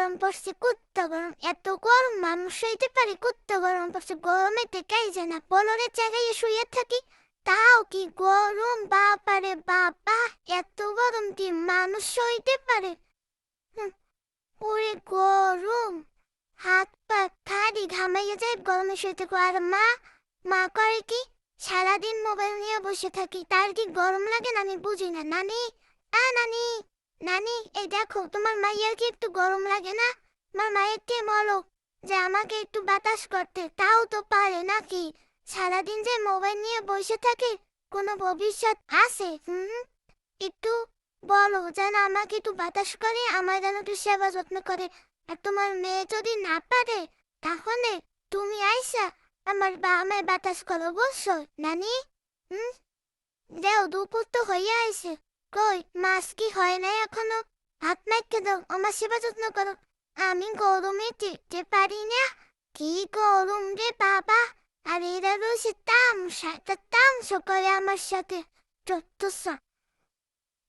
গরম পড়ছে, কুত্তা গরম, এত গরম মানুষ সইতে পারে? কুত্তা গরম পড়ছে, গরমে টেকাই যায় না, পলরের জায়গায় শুয়ে থাকি, তাও কি গরম! বাবারে বাবা, এত গরম কি মানুষ সইতে পারে? হুম, ওরে গরম, হাত পা খালি ঘামাইয়া যায় গরমে সইতে পারে। আর মা, মা করে কি? সারাদিন মোবাইল নিয়ে বসে থাকি, তার কি গরম লাগে না? আমি বুঝি না। নানি, নানি, নানি, এই দেখো তোমার মাইয়ার কি একটু গরম লাগে না? আমার মায়েরকে বলো যে আমাকে একটু বাতাস করতে, তাও তো পারে নাকি? সারাদিন যে মোবাইল নিয়ে বসে থাকে, কোনো ভবিষ্যৎ আছে? একটু বলো যেন আমাকে একটু বাতাস করে, আমার যেন একটু সেবা যত্ন করে। আর তোমার মেয়ে যদি না পারে, তাহলে তুমি আইসা আমায় বাতাস করো, বুঝছো নানি? হুম, দেও, দুপুর তো হইয়া আইছে, কই মাছ কি হয় নাই এখনো? হাত মাইকে দাও, আমার সেবা যত্ন করো। আমি গরমে টিকতে পারি না, কি গরম রে বাবা! আর এরা রয়েছে তামসা করে আমার সাথে, যত